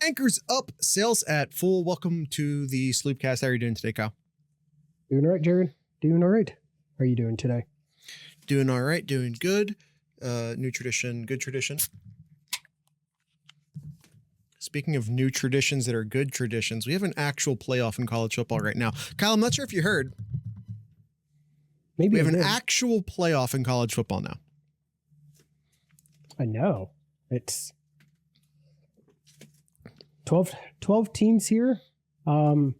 Anchors up, sails at full. Welcome to the Sloopcast. How are you doing today, Kyle? Doing all right, Jared. Doing all right. How are you doing today? Doing all right. Doing good. New tradition, good tradition. Speaking of new traditions that are good traditions, we have an actual playoff in college football right now. Kyle, I'm not sure if you heard. Maybe we have an actual playoff in college football now. I know. It's 12 teams here. I'll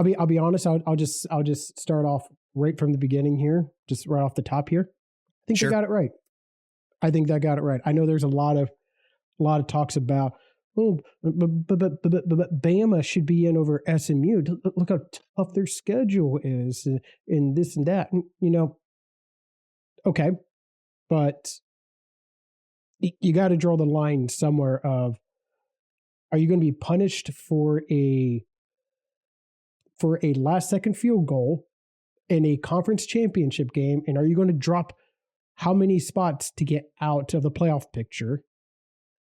be honest. I'll just start off right from the beginning here, just right off the top here. I think Sure. they got it right. I know there's a lot of talks about, but Bama should be in over SMU. Look how tough their schedule is, and this and that. Okay, but you got to draw the line somewhere of, are you going to be punished for a last second field goal in a conference championship game? And are you going to drop how many spots to get out of the playoff picture?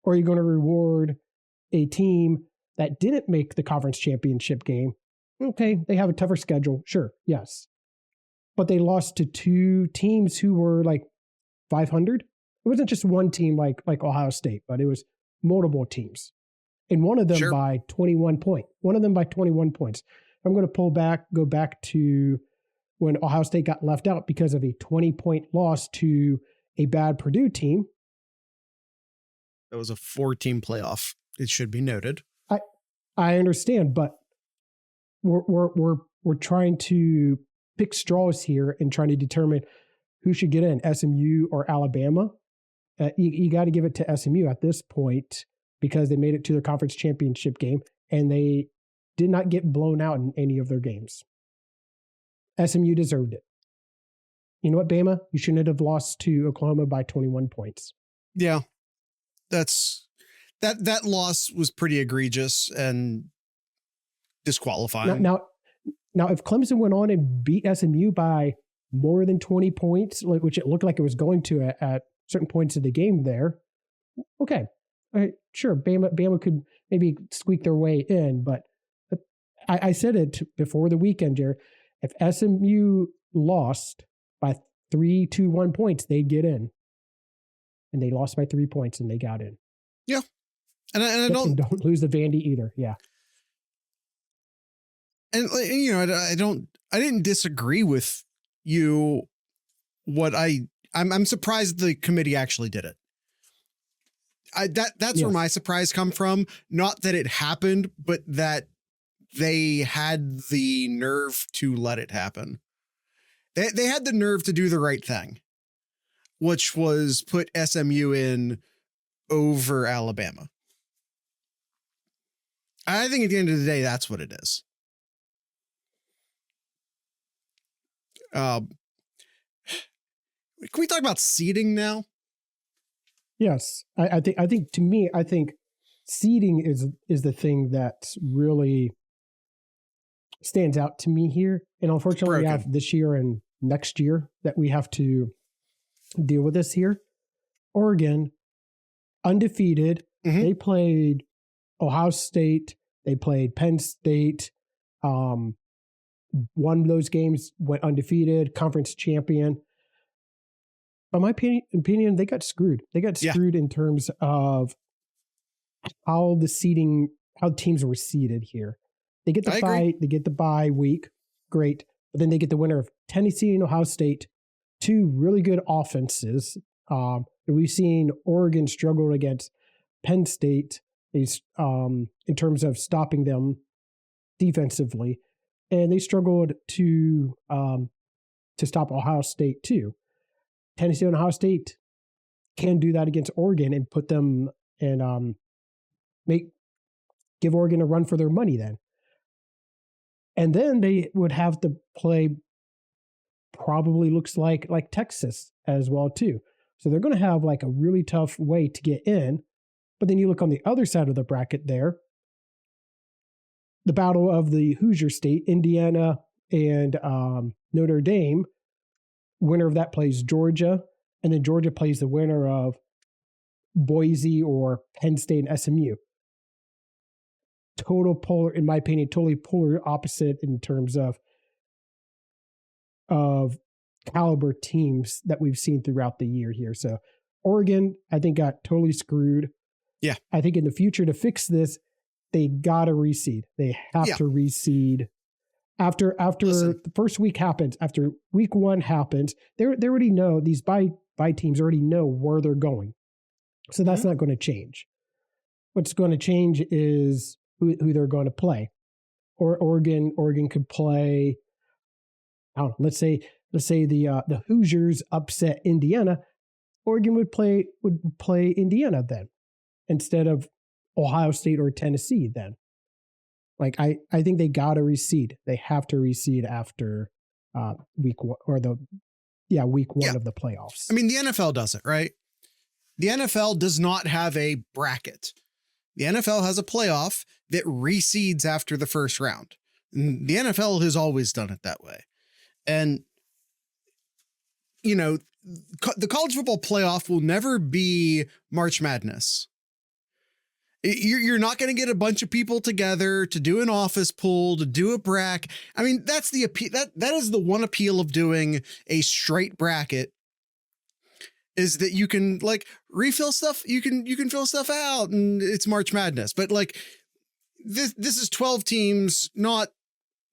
Or are you going to reward a team that didn't make the conference championship game? Okay, they have a tougher schedule. Sure, yes. But they lost to two teams who were like 500. It wasn't just one team like Ohio State, but it was multiple teams. And one of them Sure. by 21 points. I'm going to go back to when Ohio State got left out because of a 20-point loss to a bad Purdue team. That was a 4-team playoff. It should be noted. I understand, but we're trying to pick straws here and trying to determine who should get in, SMU or Alabama. You got to give it to SMU at this point because they made it to their conference championship game and they did not get blown out in any of their games. SMU deserved it. You know what, Bama? You shouldn't have lost to Oklahoma by 21 points. Yeah. That loss was pretty egregious and disqualifying. Now, if Clemson went on and beat SMU by more than 20 points, which it looked like it was going to at certain points of the game there, okay, sure, Bama could maybe squeak their way in, but I said it before the weekend, Jared. If SMU lost by 3-1 points, they'd get in. And they lost by 3 points and they got in. Yeah. And I don't lose the Vandy either. Yeah. And I didn't disagree with you. I'm surprised the committee actually did it. That's where my surprise come from. Not that it happened, but that they had the nerve to let it happen. They had the nerve to do the right thing, which was put SMU in over Alabama. I think at the end of the day, that's what it is. Can we talk about seeding now? Yes. I think seeding is the thing that really stands out to me here. And unfortunately, we have this year and next year that we have to deal with this here. Oregon, undefeated. Mm-hmm. They played Ohio State. They played Penn State. One of those games went undefeated, conference champion. But my opinion, they got screwed. They got screwed in terms of how teams were seeded here. They get the bye week. Great. But then they get the winner of Tennessee and Ohio State, two really good offenses. We've seen Oregon struggle against Penn State in terms of stopping them defensively, and they struggled to stop Ohio State too. Tennessee and Ohio State can do that against Oregon and put them and give Oregon a run for their money then. And then they would have to play probably looks like Texas as well too. So they're going to have like a really tough way to get in. But then you look on the other side of the bracket there, the battle of the Hoosier State, Indiana and Notre Dame. Winner of that plays Georgia, and then Georgia plays the winner of Boise or Penn State and SMU. in my opinion, totally polar opposite in terms of caliber teams that we've seen throughout the year here. So Oregon, I think, got totally screwed. Yeah. I think in the future, to fix this, they got to reseed. They have to reseed. After the first week happens, after week 1 happens, they already know, these bye teams already know where they're going. So that's not going to change. What's going to change is who they're going to play. Or Oregon could play, I don't know, let's say the Hoosiers upset Indiana. Oregon would play Indiana then, instead of Ohio State or Tennessee then. Like, I think they got to reseed. They have to reseed after week 1 or week 1 of the playoffs. I mean, the NFL does it, right? The NFL does not have a bracket. The NFL has a playoff that reseeds after the first round. And the NFL has always done it that way. And, you know, the college football playoff will never be March Madness. You're not going to get a bunch of people together to do an office pool, to do a bracket. I mean, that's the appeal. That is the one appeal of doing a straight bracket, is that you can like refill stuff. You can fill stuff out, and it's March Madness. But like this is 12 teams, not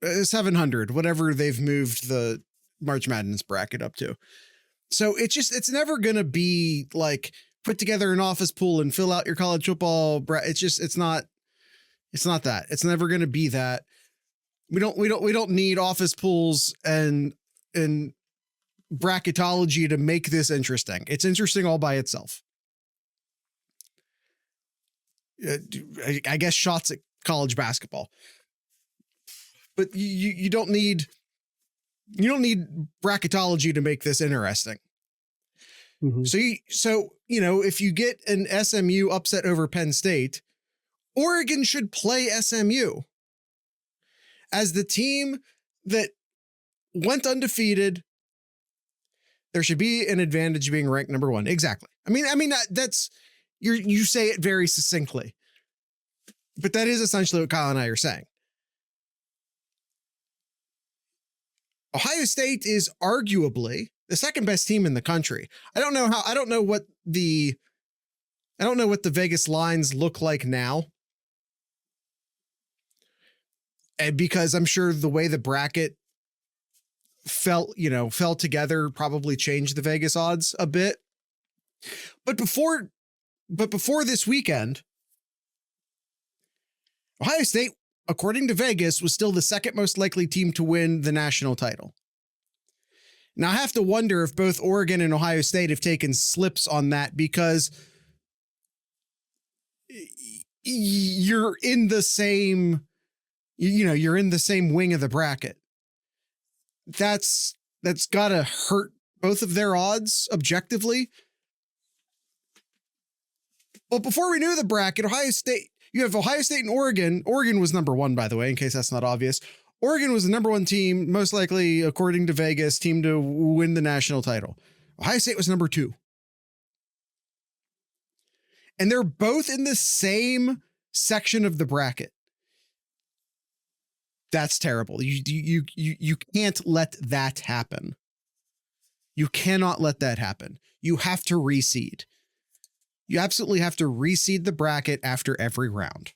700, whatever they've moved the March Madness bracket up to. So it's never going to be like put together an office pool and fill out your college football. It's not that. It's never going to be that. We don't need office pools and bracketology to make this interesting. It's interesting all by itself. I guess shots at college basketball, but you don't need bracketology to make this interesting. Mm-hmm. So if you get an SMU upset over Penn State, Oregon should play SMU as the team that went undefeated. There should be an advantage being ranked number 1. Exactly. I mean that's you say it very succinctly, but that is essentially what Kyle and I are saying. Ohio State is arguably the second best team in the country. I don't know what the Vegas lines look like now. And because I'm sure the way the bracket fell together probably changed the Vegas odds a bit. But before this weekend, Ohio State, according to Vegas, was still the second most likely team to win the national title. Now, I have to wonder if both Oregon and Ohio State have taken slips on that, because you're in the same wing of the bracket. That's got to hurt both of their odds objectively. But before we knew the bracket, you have Ohio State and Oregon. Oregon was number 1, by the way, in case that's not obvious. Oregon was the number 1 team, most likely, according to Vegas, team to win the national title. Ohio State was number 2. And they're both in the same section of the bracket. That's terrible. You can't let that happen. You cannot let that happen. You have to reseed. You absolutely have to reseed the bracket after every round.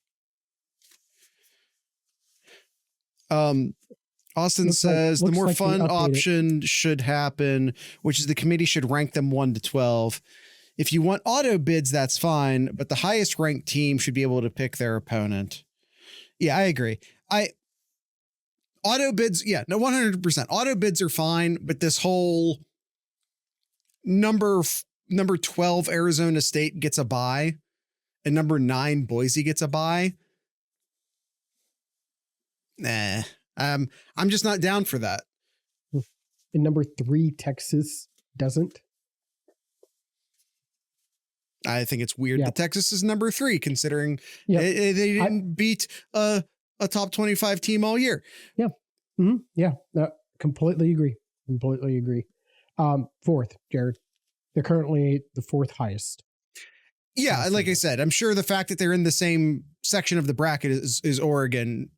Austin says the more fun option should happen, which is the committee should rank them 1 to 12. If you want auto bids, that's fine, but the highest ranked team should be able to pick their opponent. Yeah, I agree. Auto bids, 100%. Auto bids are fine, but this whole number 12 Arizona State gets a bye and number 9 Boise gets a bye. Nah, I'm just not down for that. And number 3 Texas doesn't. I think it's weird that Texas is number 3, considering they didn't beat a top 25 team all year. Yeah. Mm-hmm. Yeah. Completely agree. 4th, Jared. They're currently the 4th highest. Yeah, like I said, I'm sure the fact that they're in the same section of the bracket is Oregon.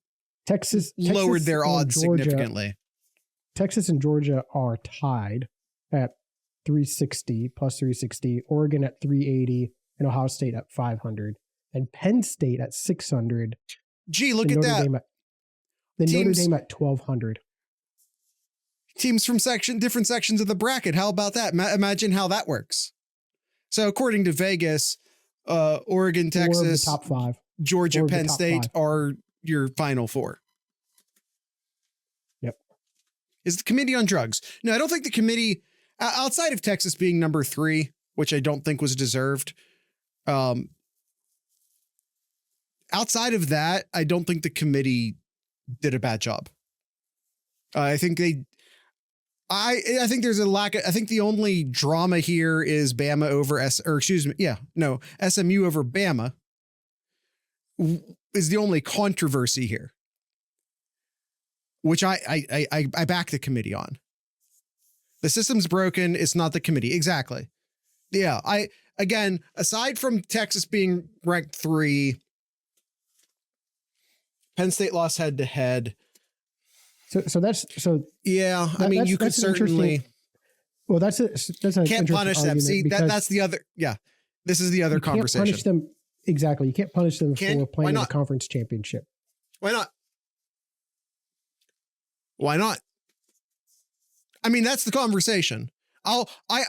Texas lowered their odds significantly. Texas and Georgia are tied at 360 plus 360. Oregon at 380 and Ohio State at 500 and Penn State at 600. Gee, look at that. Notre Dame at 1200. Teams from different sections of the bracket. How about that? Imagine how that works. So according to Vegas, Oregon, Texas, top 5, Georgia, Penn State are your final 4. Yep. Is the committee on drugs? No, I don't think the committee, outside of Texas being number 3, which I don't think was deserved. Outside of that, I don't think the committee did a bad job. I think I think there's a lack of, I think the only drama here is Bama over SMU over Bama is the only controversy here, which I back the committee on. The system's broken. It's not the committee. Exactly. Yeah. Again, aside from Texas being ranked 3, Penn State lost head to head. Yeah. I mean, you could certainly. Well, can't punish them. See, that's the other. Yeah. This is the other conversation. Can't punish them. Exactly. You can't punish them for playing in the conference championship. Why not? Why not? I mean, that's the conversation.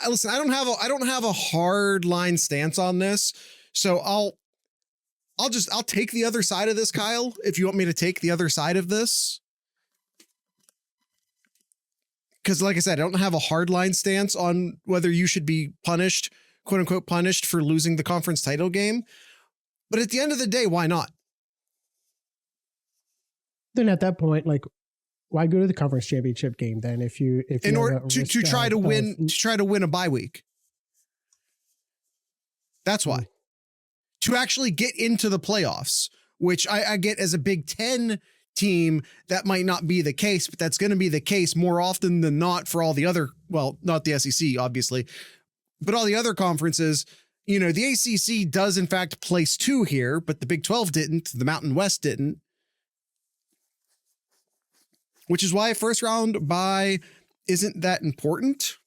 Listen, I don't have a hard line stance on this. So I'll take the other side of this, Kyle, if you want me to take the other side of this. Because like I said, I don't have a hard line stance on whether you should be punished, quote unquote, punished for losing the conference title game. But at the end of the day, why not? Then at that point, like, why go to the conference championship game then if in order to try to win a bye week? That's why. To actually get into the playoffs, which I get as a Big Ten team, that might not be the case, but that's going to be the case more often than not for all the other, well, not the SEC, obviously, but all the other conferences. You know, the ACC does in fact place 2 here, but the Big 12 didn't, the Mountain West didn't, which is why a first round bye isn't that important.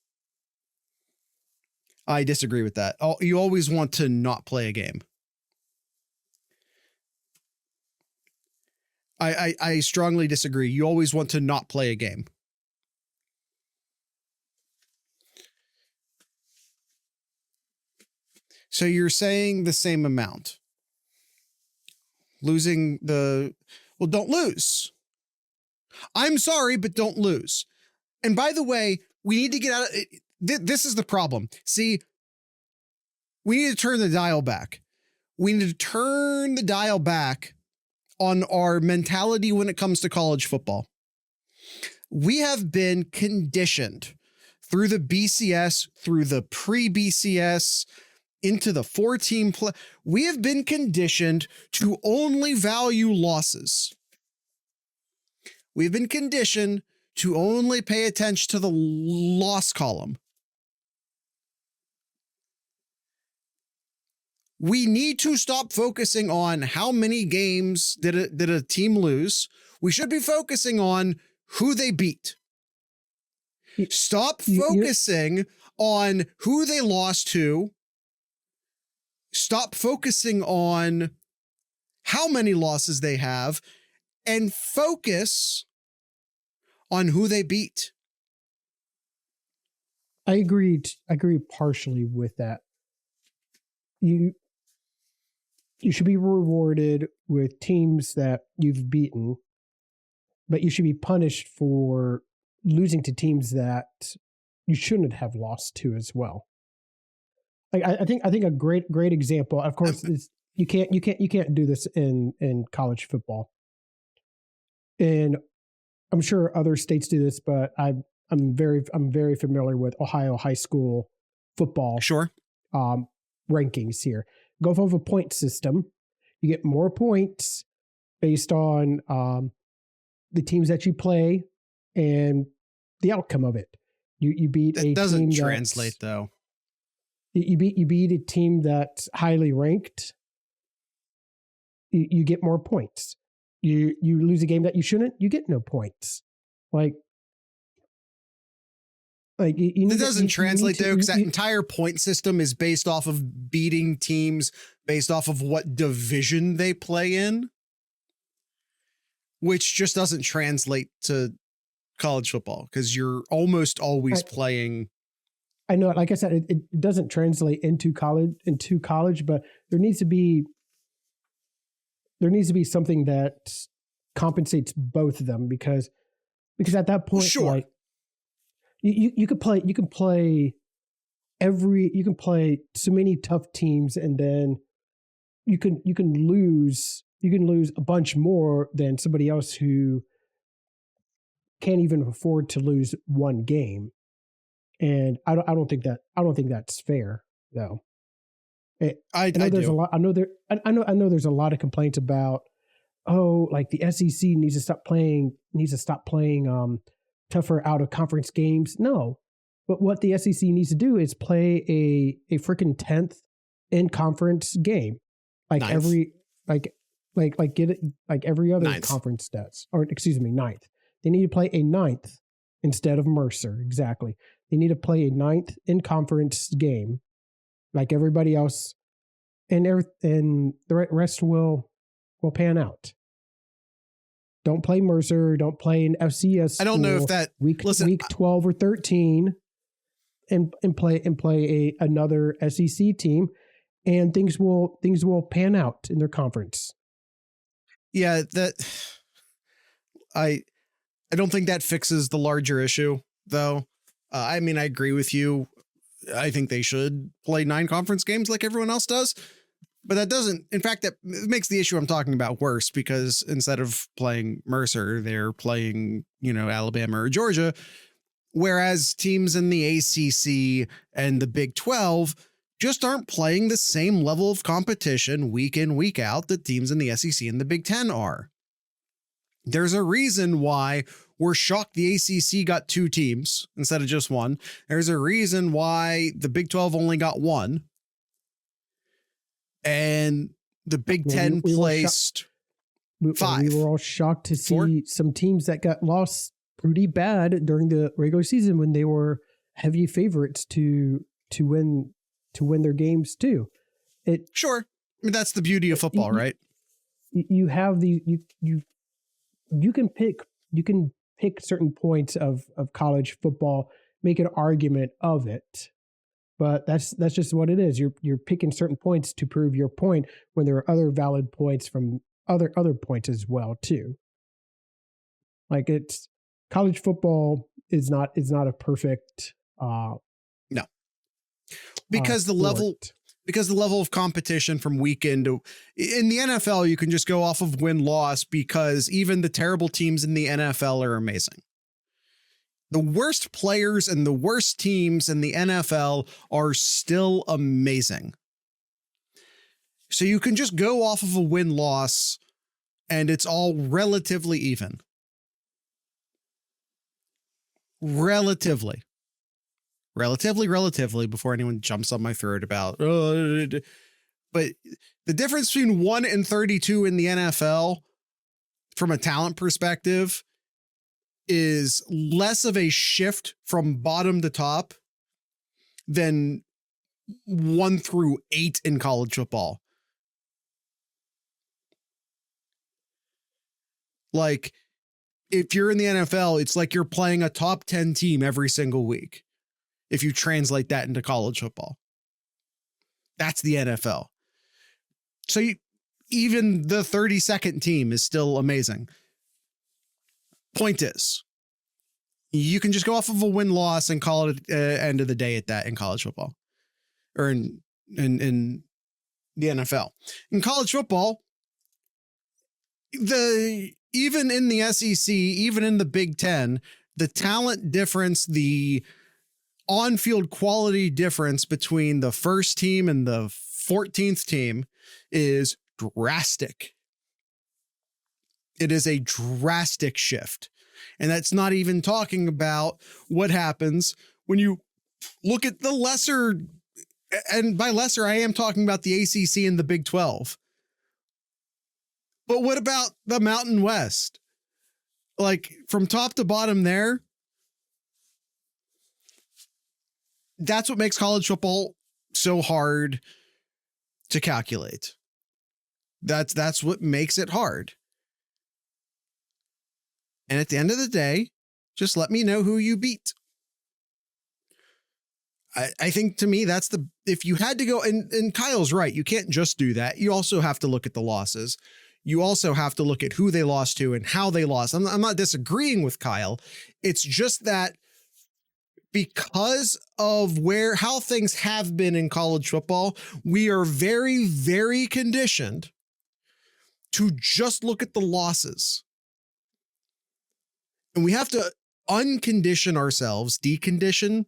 I disagree with that. You always want to not play a game. I strongly disagree. You always want to not play a game. So you're saying the same amount. Losing well, don't lose. I'm sorry, but don't lose. And by the way, we need to get out of it. This is the problem. See, we need to turn the dial back. We need to turn the dial back on our mentality when it comes to college football. We have been conditioned through the BCS, through the pre-BCS, into the 4-team play. We have been conditioned to only value losses. We've been conditioned to only pay attention to the loss column. We need to stop focusing on how many games did a team lose. We should be focusing on who they beat. Stop focusing on who they lost to. Stop focusing on how many losses they have and focus on who they beat. I agree partially with that. You should be rewarded with teams that you've beaten, but you should be punished for losing to teams that you shouldn't have lost to as well. Like I think a great example, of course, is you can't do this in college football. And I'm sure other states do this, but I'm very familiar with Ohio high school football. Sure. Rankings here. Go off of a point system. You get more points based on the teams that you play and the outcome of it. You beat a team. That doesn't translate though. You beat a team that's highly ranked, you get more points. You lose a game that you shouldn't, you get no points. Like it doesn't translate though, because that entire point system is based off of beating teams based off of what division they play in, which just doesn't translate to college football because you're almost always playing. I know, like I said, it doesn't translate into college, but there needs to be something that compensates both of them because at that point, sure. Like, you can play so many tough teams, and then you can lose a bunch more than somebody else who can't even afford to lose one game. And I don't think that's fair though. I know there's a lot. I know there's a lot of complaints about, like the SEC needs to stop playing tougher out of conference games. No, but what the SEC needs to do is play a freaking 10th in conference game, like ninth. Every other ninth. Conference does, or excuse me, ninth. They need to play a ninth instead of Mercer. Exactly. They need to play a ninth in conference game, like everybody else, and the rest will pan out. Don't play Mercer. Don't play an FCS. I don't know if that week 12 or 13, and play another SEC team, and things will pan out in their conference. Yeah, I don't think that fixes the larger issue, though. I mean, I agree with you. I think they should play 9 conference games like everyone else does. But that doesn't, in fact, that makes the issue I'm talking about worse, because instead of playing Mercer, they're playing, Alabama or Georgia. Whereas teams in the ACC and the Big 12 just aren't playing the same level of competition week in, week out that teams in the SEC and the Big 10 are. There's a reason why we're shocked the ACC got 2 teams instead of just 1. There's a reason why the Big 12 only got 1. And the Big 10 placed 5. We were all shocked to see 4? Some teams that got lost pretty bad during the regular season when they were heavy favorites to win their games too. Sure. I mean, that's the beauty of football, right? You have you can pick certain points of college football, make an argument of it. But that's just what it is. You're picking certain points to prove your point when there are other valid points from other points as well too. Like college football is not a perfect no, because the level of competition from week into in the NFL, you can just go off of win-loss because even the terrible teams in the NFL are amazing. The worst players and the worst teams in the NFL are still amazing. So you can just go off of a win-loss and it's all relatively even. Relatively, before anyone jumps on my throat about, but the difference between 1 and 32 in the NFL from a talent perspective is less of a shift from bottom to top than 1 through 8 in college football. Like, if you're in the NFL, it's like you're playing a top 10 team every single week. If you translate that into college football, that's the NFL. So even the 32nd team is still amazing. Point is, you can just go off of a win-loss and call it end of the day at that in college football, or in the NFL. In college football, even in the SEC, even in the Big 10, the talent difference, the on-field quality difference between the first team and the 14th team is drastic. It is a drastic shift. And that's not even talking about what happens when you look at the lesser And by lesser, I am talking about the ACC and the Big 12. But what about the Mountain West? Like from top to bottom there, that's what makes college football so hard to calculate. That's what makes it hard. And at the end of the day, just let me know who you beat. I think to me, if you had to go, and Kyle's right, you can't just do that. You also have to look at the losses. You also have to look at who they lost to and how they lost. I'm not disagreeing with Kyle. It's just that because of how things have been in college football, we are very, very conditioned to just look at the losses. And we have to uncondition ourselves, uncondition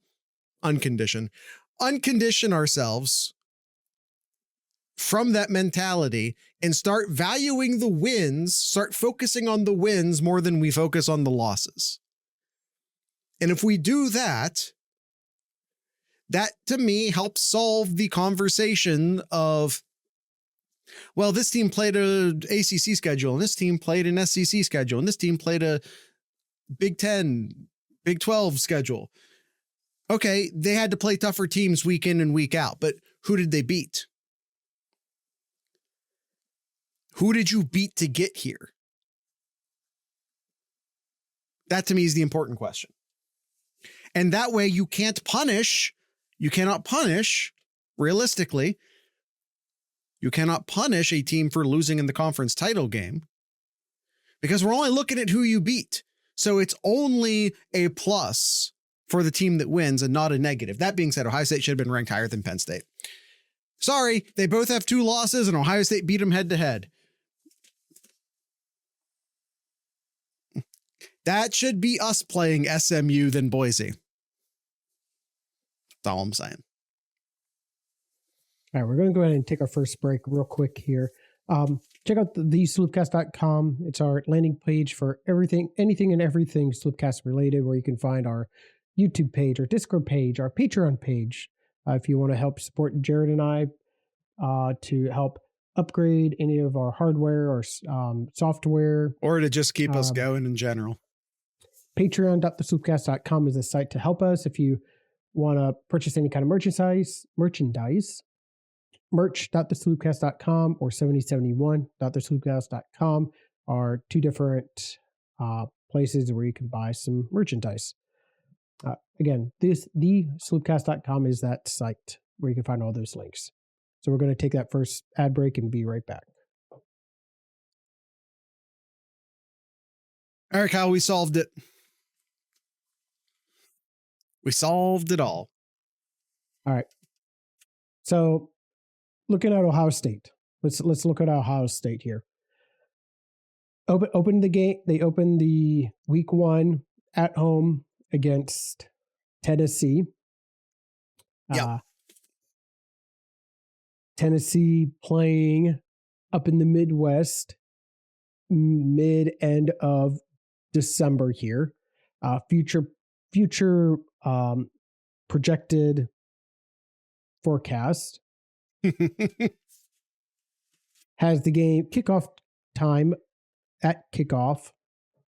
ourselves from that mentality and start valuing the wins, start focusing on the wins more than we focus on the losses. And if we do that, that to me helps solve the conversation of, well, this team played a ACC schedule and this team played an SEC schedule and this team played a Big 10, Big 12 schedule. Okay, they had to play tougher teams week in and week out, but who did they beat? Who did you beat to get here? That to me is the important question. And that way you cannot punish, realistically, you cannot punish a team for losing in the conference title game because we're only looking at who you beat. So it's only a plus for the team that wins and not a negative. That being said, Ohio State should have been ranked higher than Penn State. Sorry, they both have 2 losses and Ohio State beat them head to head. That should be us playing SMU than Boise. That's all I'm saying. All right, we're going to go ahead and take our first break real quick here. Check out thesloopcast.com. It's our landing page for anything and everything Sloopcast related, where you can find our YouTube page, our Discord page, our Patreon page. If you want to help support Jared and I to help upgrade any of our hardware or software. Or to just keep us going in general. Patreon.thesloopcast.com is a site to help us. If you want to purchase any kind of merchandise, merch.thesloopcast.com or 7071.thesloopcast.com are 2 different places where you can buy some merchandise. Again, thesloopcast.com is that site where you can find all those links. So we're going to take that first ad break and be right back. All right, Kyle, we solved it. We solved it all. All right. So looking at Ohio State, let's look at Ohio State here. Open the game. They opened the week 1 at home against Tennessee. Yep. Tennessee playing up in the Midwest, mid-end of December here. Future projected forecast has the game kickoff time at kickoff,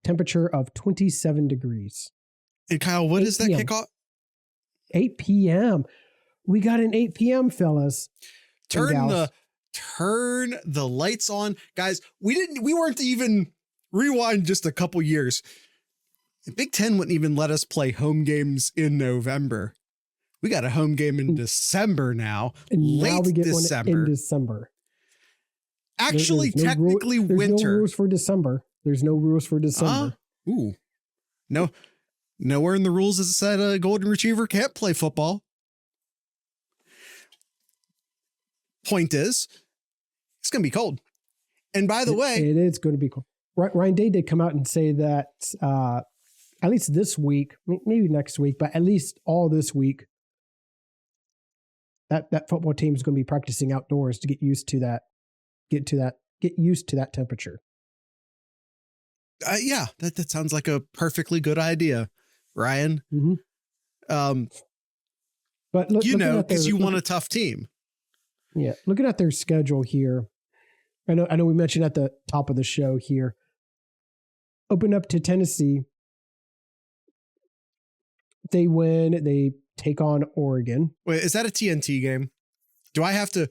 temperature of 27 degrees. And Kyle, what is that kickoff? 8 p.m. We got an 8 p.m., fellas. Turn the lights on. Guys, we weren't even rewind just a couple years. The Big Ten wouldn't even let us play home games in November. We got a home game in December now. And late now we get December. One in December. Actually, technically there's winter. No rules for December. There's no rules for December. No. Nowhere in the rules is it said a golden retriever can't play football. Point is, it's going to be cold. And by the way, it is going to be cold. Ryan Day did come out and say that at least this week, maybe next week, but at least all this week, that football team is going to be practicing outdoors to get used to that, get used to that temperature. Yeah, that sounds like a perfectly good idea, Ryan. Mm-hmm. But because you want a tough team. Yeah, looking at their schedule here, I know we mentioned at the top of the show here. Open up to Tennessee. They win. They take on Oregon. Wait, is that a TNT game? Do I have to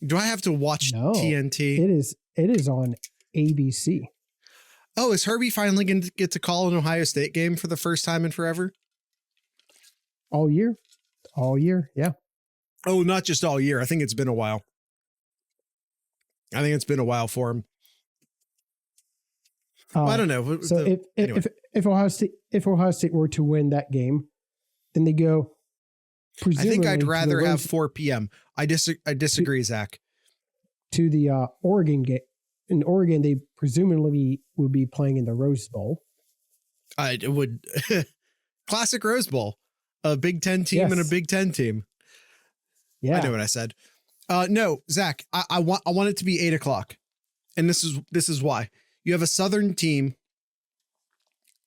watch TNT? It is on ABC. Oh, is Herbie finally going to get to call an Ohio State game for the first time in forever? All year, yeah. Oh, not just all year. I think it's been a while. I think it's been a while for him. I don't know. So if Ohio State were to win that game, then they go. I think I'd rather have 4 p.m. I disagree, Zach. To the Oregon game. In Oregon, they presumably would be playing in the Rose Bowl. It would. Classic Rose Bowl. A Big Ten team and a Big Ten team. Yeah. I know what I said. No, Zach, I want it to be 8:00. And this is why. You have a Southern team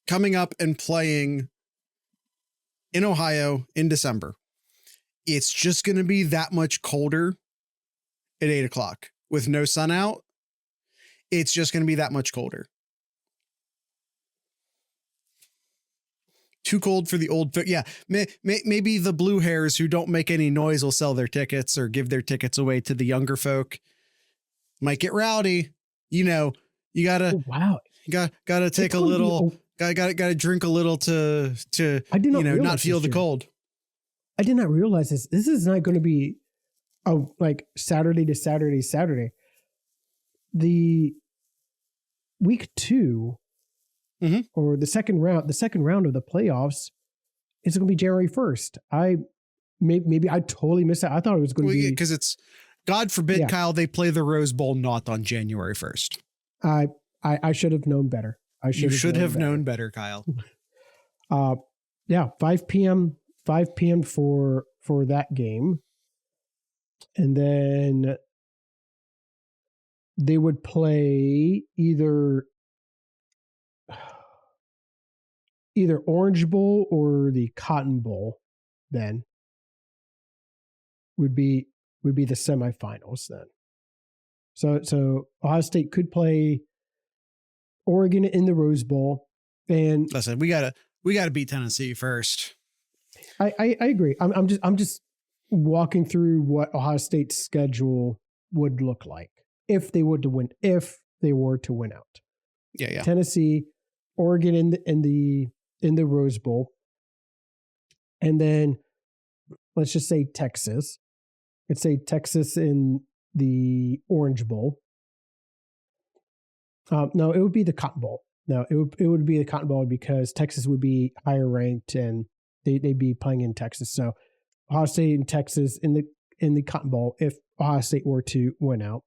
coming up and playing in Ohio in December. It's just going to be that much colder at 8:00 with no sun out. It's just going to be that much colder. Too cold for the old. Yeah. Maybe the blue hairs who don't make any noise will sell their tickets or give their tickets away to the younger folk. Might get rowdy. You gotta, gotta take a little, gotta drink a little to not feel the cold. I did not realize this. This is not going to be like Saturday to Saturday. The week 2 or the second round of the playoffs is going to be January 1st. Maybe I totally missed that. I thought it was going to be because it's God forbid, Kyle, they play the Rose Bowl not on January 1st. I should have known better. You should have known better, Kyle. 5 p.m. for that game. And then they would play either Orange Bowl or the Cotton Bowl then would be the semifinals then. So Ohio State could play Oregon in the Rose Bowl. And listen, we gotta beat Tennessee first. I agree. I'm just walking through what Ohio State's schedule would look like if they were to win out. Yeah. Tennessee, Oregon in the Rose Bowl, and then let's just say Texas. Let's say Texas in the Orange Bowl. No, it would be the Cotton Bowl. No, it would be the Cotton Bowl because Texas would be higher ranked and they'd be playing in Texas. So Ohio State and Texas in the Cotton Bowl if Ohio State were to win out.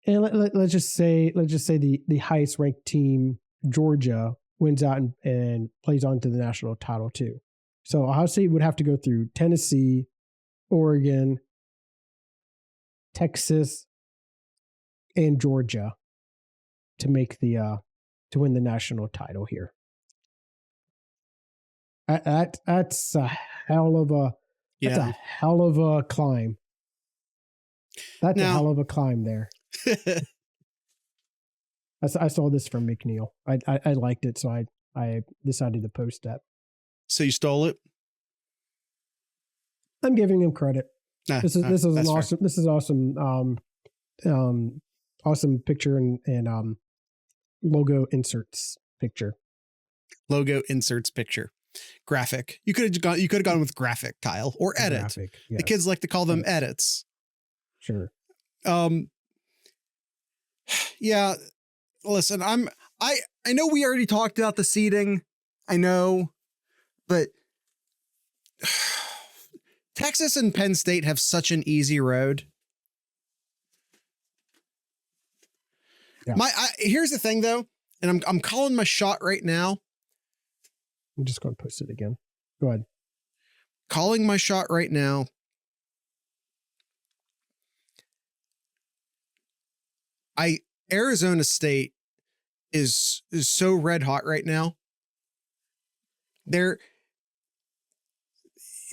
And let's just say the highest ranked team, Georgia, wins out and plays on to the national title too. So Ohio State would have to go through Tennessee, Oregon, Texas, and Georgia to make to win the national title here. That's a hell of a climb. That's a hell of a climb there. I saw this from McNeil. I liked it, so I decided to post that. So you stole it? I'm giving him credit. This is an awesome. Fair. This is awesome. Awesome picture and logo inserts picture. Logo inserts picture. Graphic. You could have gone with graphic, Kyle, or edit. Graphic, yes. The kids like to call them edits. Sure. Yeah. Listen, I know we already talked about the seeding. I know, but Texas and Penn State have such an easy road. Yeah. Here's the thing though, and I'm calling my shot right now. I'm just going to post it again. Go ahead. Calling my shot right now. Arizona State is so red hot right now.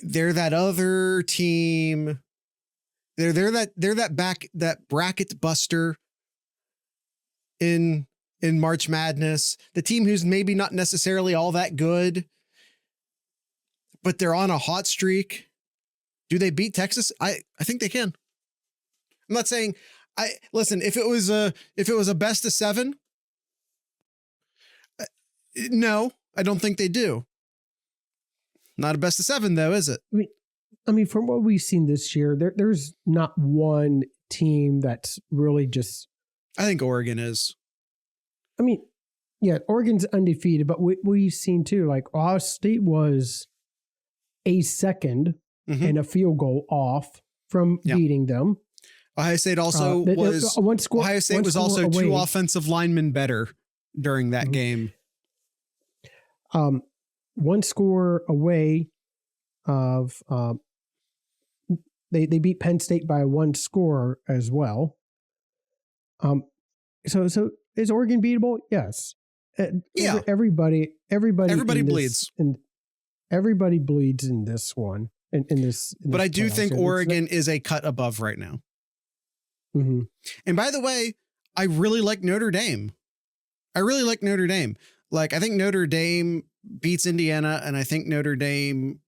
they're that other team. They're that bracket buster in March Madness. The team who's maybe not necessarily all that good, but they're on a hot streak. Do they beat Texas? I think they can. I'm not saying listen, if it was a best of 7, no, I don't think they do. Not a best of 7 though, is it? I mean, from what we've seen this year, there's not one team that's really just. I think Oregon is. I mean, yeah, Oregon's undefeated, but we've seen too, like Ohio State was a second and a field goal off from beating them. Ohio State also was one score. Ohio State was also away. 2 offensive linemen better during that game. One score away of they beat Penn State by 1 score as well. So is Oregon beatable? Yes. Yeah. Everybody bleeds. And everybody bleeds in this one. In this but I do think Oregon is a cut above right now. Mm-hmm. And by the way, I really like Notre Dame. Like, I think Notre Dame beats Indiana, and I think Notre Dame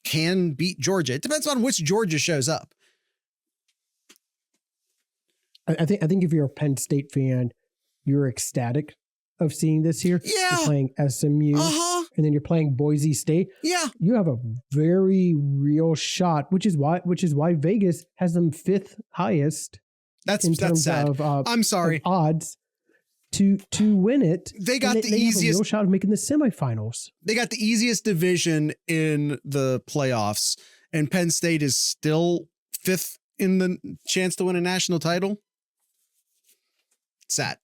can beat Georgia. It depends on which Georgia shows up. I think if you're a Penn State fan, you're ecstatic of seeing this here. Yeah. You're playing SMU, and then you're playing Boise State. Yeah. You have a very real shot, which is why Vegas has them 5th highest. That's sad. I'm sorry. Of odds to win it. They got the easiest have a real shot of making the semifinals. They got the easiest division in the playoffs, and Penn State is still 5th in the chance to win a national title. Sad.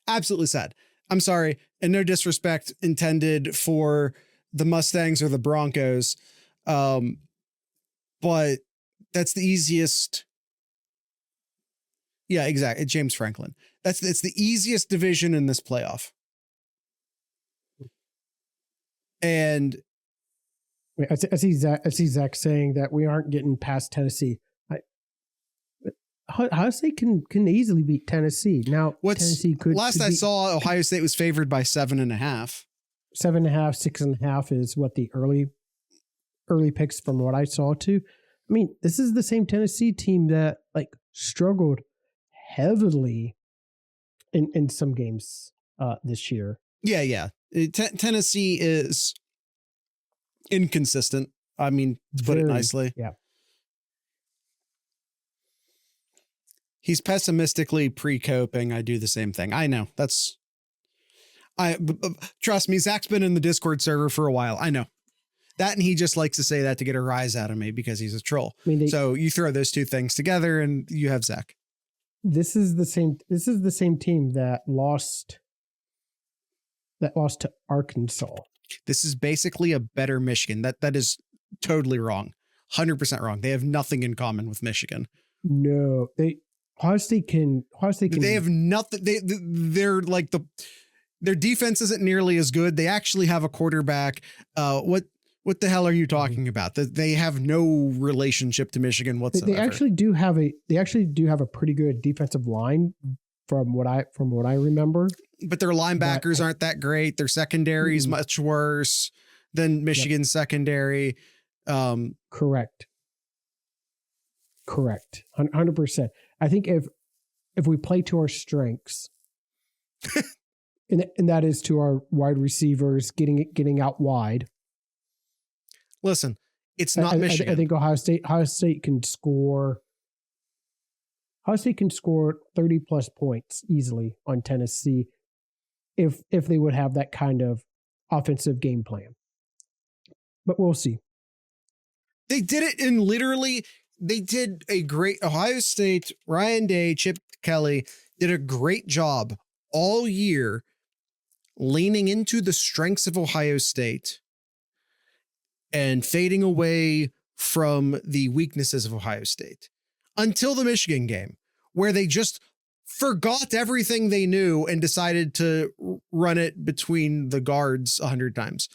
Absolutely sad. I'm sorry. And no disrespect intended for the Mustangs or the Broncos. But that's the easiest. Yeah, exactly. James Franklin. It's the easiest division in this playoff. And I see Zach saying that we aren't getting past Tennessee. Ohio State can easily beat Tennessee. Now, Tennessee could. Last I saw, Ohio State was favored by 7.5. 7.5, 6.5 is what the early picks from what I saw too. I mean, this is the same Tennessee team that struggled heavily in some games this year. Yeah. Tennessee is inconsistent. I mean, to put it nicely. Yeah. He's pessimistically pre-coping. I do the same thing. I know. Trust me, Zach's been in the Discord server for a while. I know that. And he just likes to say that to get a rise out of me because he's a troll. So you throw those 2 things together and you have Zach. This is the same team that lost to Arkansas. This is basically a better Michigan. That is totally wrong. 100% wrong. They have nothing in common with Michigan. No, Ohio State can. They have nothing. They're like their defense isn't nearly as good. They actually have a quarterback. What the hell are you talking about? They have no relationship to Michigan whatsoever. They actually do have a pretty good defensive line from what I remember. But their linebackers aren't that great. Their secondary is much worse than Michigan's secondary. Correct. 100%. I think if we play to our strengths, and that is to our wide receivers getting out wide. Listen, it's not Michigan. I think Ohio State can score. Ohio State can score 30 plus points easily on Tennessee if they would have that kind of offensive game plan. But we'll see. They did it in literally. They did a great Ohio State. Ryan Day, Chip Kelly did a great job all year leaning into the strengths of Ohio State and fading away from the weaknesses of Ohio State until the Michigan game, where they just forgot everything they knew and decided to run it between the guards 100 times.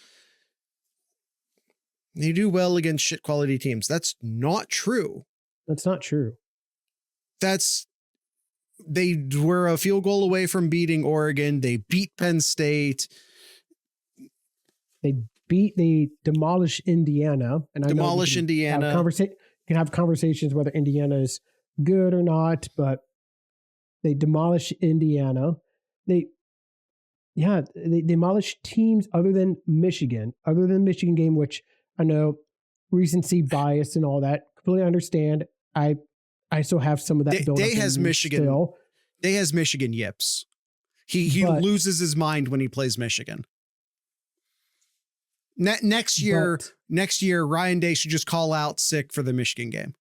They do well against shit quality teams. That's not true. That's not true. They were a field goal away from beating Oregon. They beat Penn State. They demolished Indiana. And demolish Indiana. Can have conversations whether Indiana is good or not, but they demolished Indiana. They demolished teams other than Michigan game, which I know recency bias and all that. Completely understand. I still have some of that build Day has Michigan. Still. Day has Michigan yips. He loses his mind when he plays Michigan. Next year, Ryan Day should just call out sick for the Michigan game.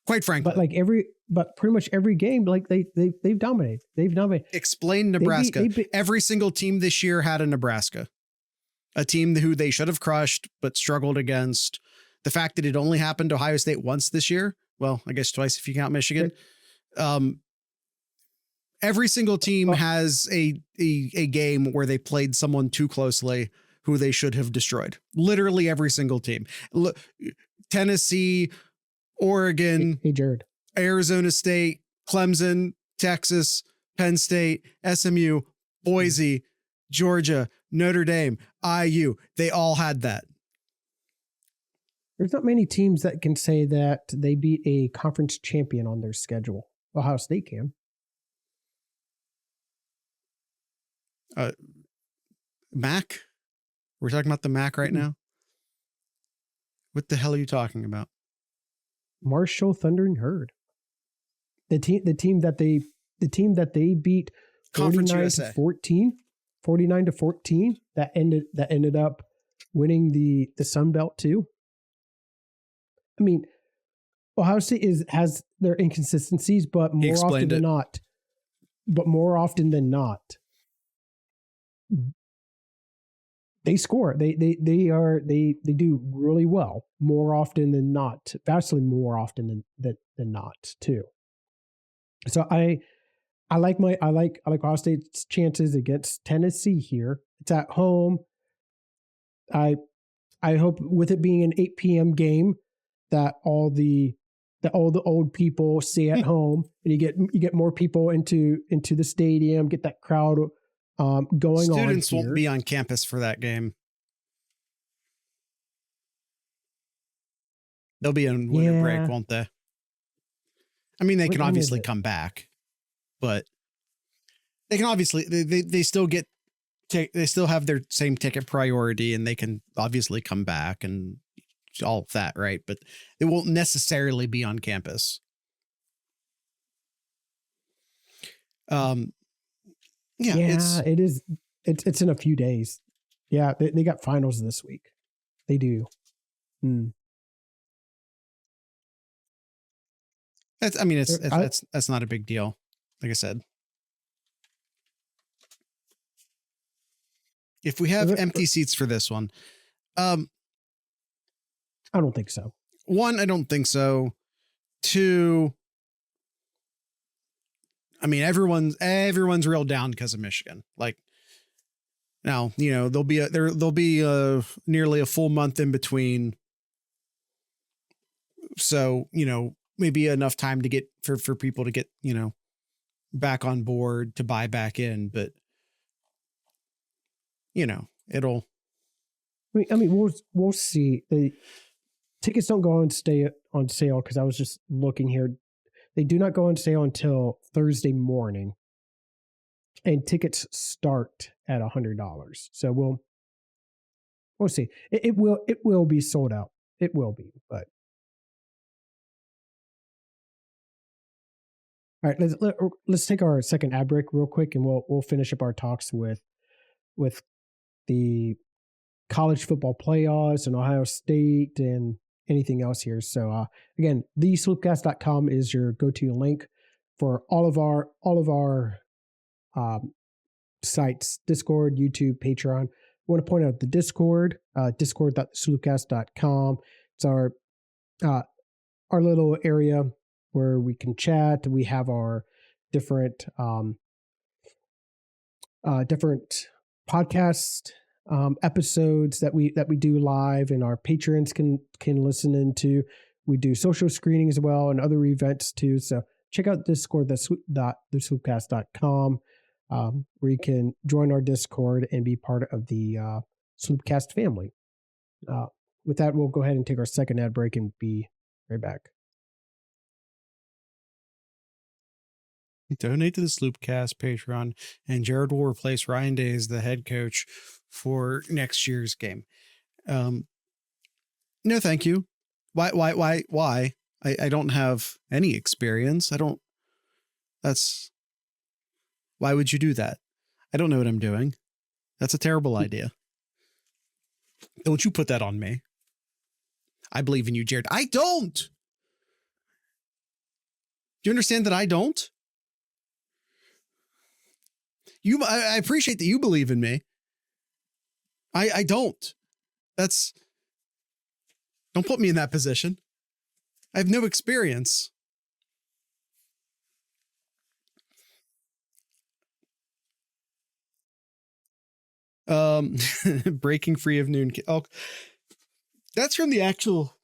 Quite frankly. But pretty much every game, like they've dominated. Explain Nebraska. Every single team this year had a Nebraska. A team who they should have crushed, but struggled against. The fact that it only happened to Ohio State once this year. Well, I guess twice if you count Michigan. Every single team has a game where they played someone too closely who they should have destroyed. Literally every single team. Tennessee, Oregon, Jared. Arizona State, Clemson, Texas, Penn State, SMU, Boise, Georgia, Notre Dame, IU. They all had that. There's not many teams that can say that they beat a conference champion on their schedule. Ohio State can. MAC? We're talking about the MAC right now? What the hell are you talking about? Marshall Thundering Herd. The team that they beat Conference 49 to 14 that ended up winning the Sun Belt too. I mean, Ohio State has their inconsistencies, but more often than not, they score. They do really well more often than not, vastly more often than not too. So I like Ohio State's chances against Tennessee here. It's at home. I hope with it being an 8 p.m. game that all the old people stay at home and you get more people into the stadium, get that crowd going. Students won't be on campus for that game. They'll be in winter break, won't they? I mean, they can obviously come back, but they can obviously they still get they still have their same ticket priority, and they can obviously come back and all of that, right? But they won't necessarily be on campus. It's in a few days. Yeah, they got finals this week. They do. That's not a big deal. Like I said, if we have empty seats for this one, I don't think so. One, I don't think so. Two, I mean, everyone's real down because of Michigan. Like now, there'll be nearly a full month in between. So, maybe enough time to get for people to get, back on board to buy back in, but it'll. I mean, we'll see. The tickets don't go on sale because I was just looking here. They do not go on sale until Thursday morning, and tickets start at $100. So we'll see. It will be sold out. It will be, but. All right, let's take our second ad break real quick, and we'll finish up our talks with the college football playoffs and Ohio State and anything else here. So again, thesloopcast.com is your go-to link for all of our sites: Discord, YouTube, Patreon. I want to point out the Discord, discord.thesloopcast.com. It's our little area where we can chat. We have our different podcast episodes that we do live, and our patrons can listen into. We do social screening as well and other events too. So check out Discord, thesloopcast.com, where you can join our Discord and be part of the Sloopcast family. With that, we'll go ahead and take our second ad break and be right back. Donate to the Sloopcast Patreon, and Jared will replace Ryan Day as the head coach for next year's game. No, thank you. Why? I don't have any experience. Why would you do that? I don't know what I'm doing. That's a terrible idea. Don't you put that on me. I believe in you, Jared. I don't. Do you understand that I don't? I appreciate that you believe in me. I don't. Don't put me in that position. I have no experience. Breaking free of noon. Oh, that's from the actual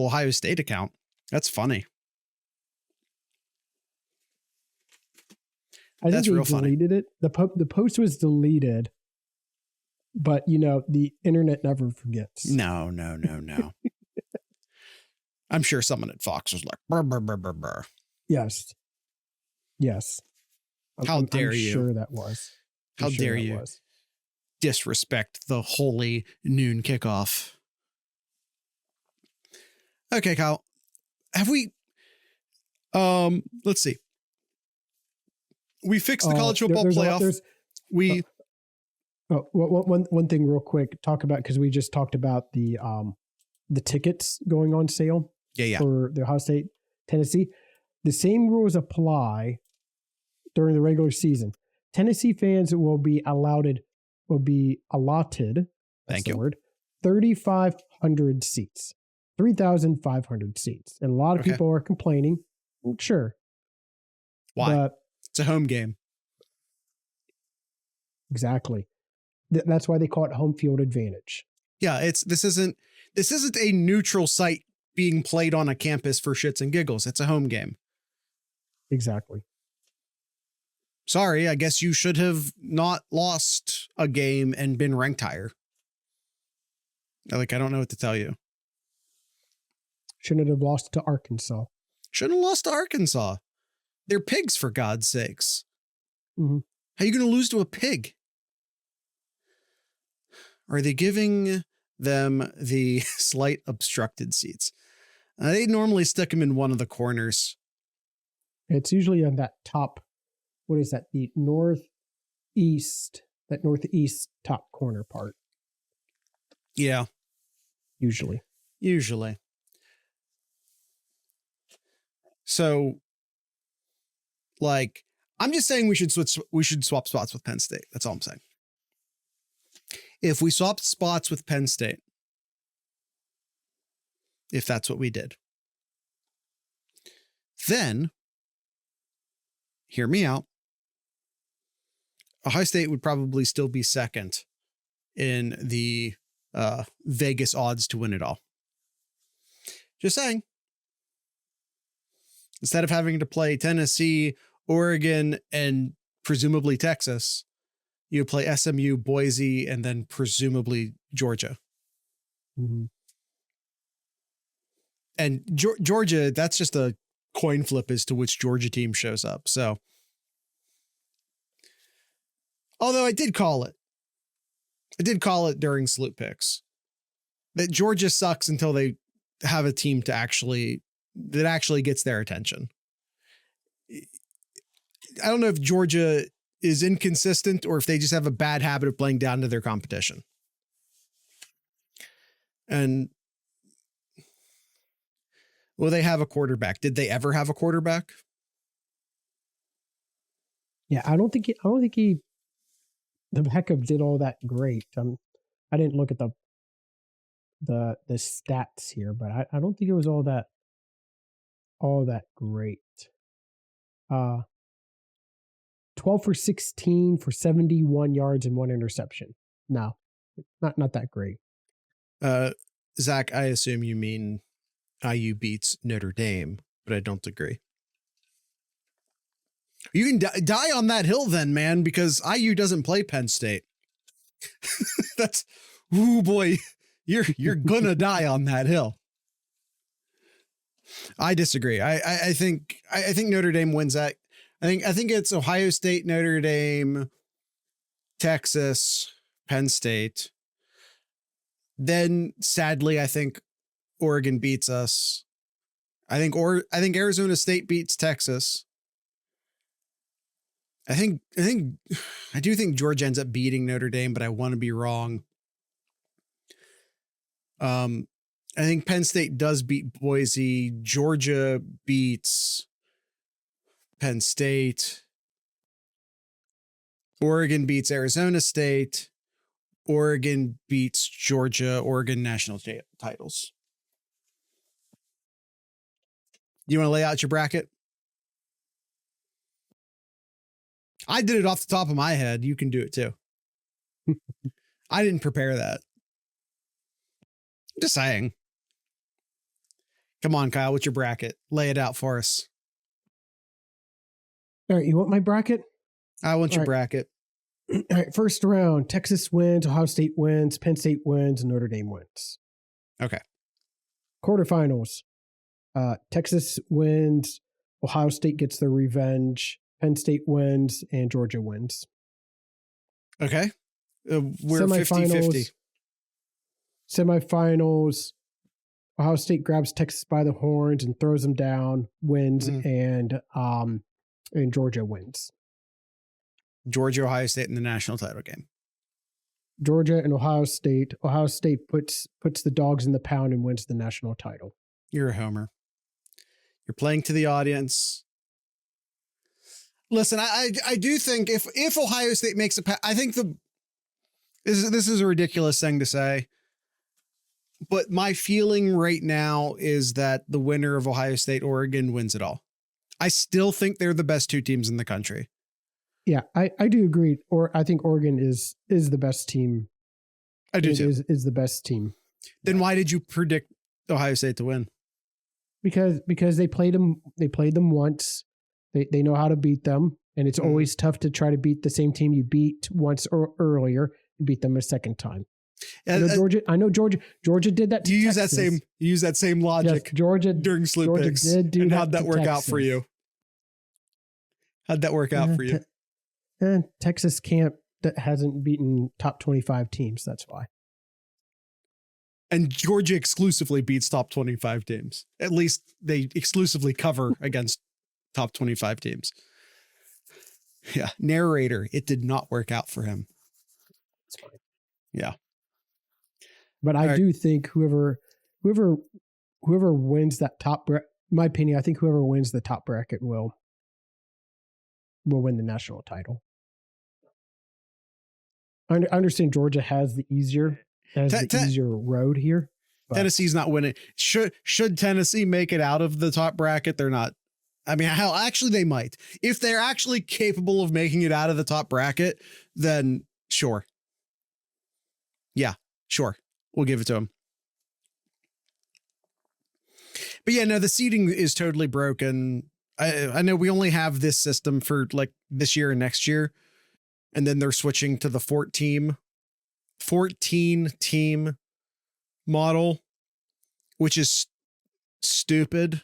Ohio State account. That's funny. That's real funny. Deleted it. The post was deleted, but the internet never forgets. No. I'm sure someone at Fox was like, burr, burr, burr, burr, burr. Yes. How dare you? Sure that was. How dare you disrespect the holy noon kickoff? Okay, Kyle. Have we? Let's see. We fixed the college football playoff. One thing real quick, talk about, because we just talked about the tickets going on sale. Yeah. For the Ohio State, Tennessee. The same rules apply during the regular season. Tennessee fans will be allotted. Thank you. 3,500 seats. 3,500 seats. And a lot of people are complaining. Sure. Why? But it's a home game. Exactly. That's why they call it home field advantage. Yeah, this isn't a neutral site being played on a campus for shits and giggles. It's a home game. Exactly. Sorry, I guess you should have not lost a game and been ranked higher. I don't know what to tell you. Shouldn't have lost to Arkansas. Shouldn't have lost to Arkansas. They're pigs, for God's sakes. Mm-hmm. How are you going to lose to a pig? Are they giving them the slight obstructed seats? They normally stick them in one of the corners. It's usually on that top. What is that? The northeast top corner part. Yeah. Usually. So, I'm just saying we should swap spots with Penn State. That's all I'm saying. If we swapped spots with Penn State, if that's what we did, then, hear me out, Ohio State would probably still be second in the Vegas odds to win it all. Just saying. Instead of having to play Tennessee, Oregon, and presumably Texas, you play SMU, Boise, and then presumably Georgia. Mm-hmm. And Georgia, that's just a coin flip as to which Georgia team shows up. So, although I did call it during Sloop Picks that Georgia sucks until they have a team that actually gets their attention. I don't know if Georgia is inconsistent or if they just have a bad habit of playing down to their competition. And will they have a quarterback? Did they ever have a quarterback? Yeah, I don't think the backup did all that great. I didn't look at the stats here, but I don't think it was all that great. 12 for 16 for 71 yards and one interception. no, not that great. Zach, I assume you mean IU beats Notre Dame, but I don't agree. You can die on that hill then, man, because IU doesn't play Penn State. That's, ooh boy, you're gonna die on that hill. I disagree. I think Notre Dame wins that. I think it's Ohio State, Notre Dame, Texas, Penn State. Then sadly, I think Oregon beats us. I think Arizona State beats Texas. I do think Georgia ends up beating Notre Dame, but I want to be wrong. I think Penn State does beat Boise. Georgia beats Penn State. Oregon beats Arizona State. Oregon beats Georgia. Oregon national titles. You want to lay out your bracket? I did it off the top of my head. You can do it too. I didn't prepare that. Just saying. Come on, Kyle. What's your bracket? Lay it out for us. All right. You want my bracket? I want your bracket. All right. First round, Texas wins, Ohio State wins, Penn State wins, Notre Dame wins. Okay. Quarterfinals. Texas wins, Ohio State gets their revenge, Penn State wins, and Georgia wins. Okay. We're 50-50. Semifinals, Ohio State grabs Texas by the horns and throws them down, wins, and Georgia wins. Georgia, Ohio State in the national title game. Georgia and Ohio State. Ohio State puts the dogs in the pound and wins the national title. You're a homer. You're playing to the audience. Listen, I do think if Ohio State makes I think this is a ridiculous thing to say, but my feeling right now is that the winner of Ohio State, Oregon wins it all. I still think they're the best two teams in the country. Yeah, I do agree. Or I think Oregon is the best team. I do too. Is the best team. Then why did you predict Ohio State to win? Because they played them once. They know how to beat them, and it's always tough to try to beat the same team you beat once or earlier. You beat them a second time. I know Georgia did that to Texas. You use that same logic. Yes, Georgia during Sloop Georgia Picks. did do and that. How'd that work out for you? How'd that work out for you? And Texas that hasn't beaten top 25 teams. That's why. And Georgia exclusively beats top 25 teams. At least they exclusively cover against top 25 teams. Yeah. Narrator, it did not work out for him. That's fine. Yeah. But I do think whoever wins that top bracket, in my opinion, I think whoever wins the top bracket will win the national title. I understand Georgia has the easier road here. Tennessee's not winning. Should Tennessee make it out of the top bracket? They're not. I mean, hell, actually, they might. If they're actually capable of making it out of the top bracket, then sure. Yeah, sure. We'll give it to them. But yeah, no, the seeding is totally broken. I know we only have this system for like this year and next year. And then they're switching to the 14 team model, which is stupid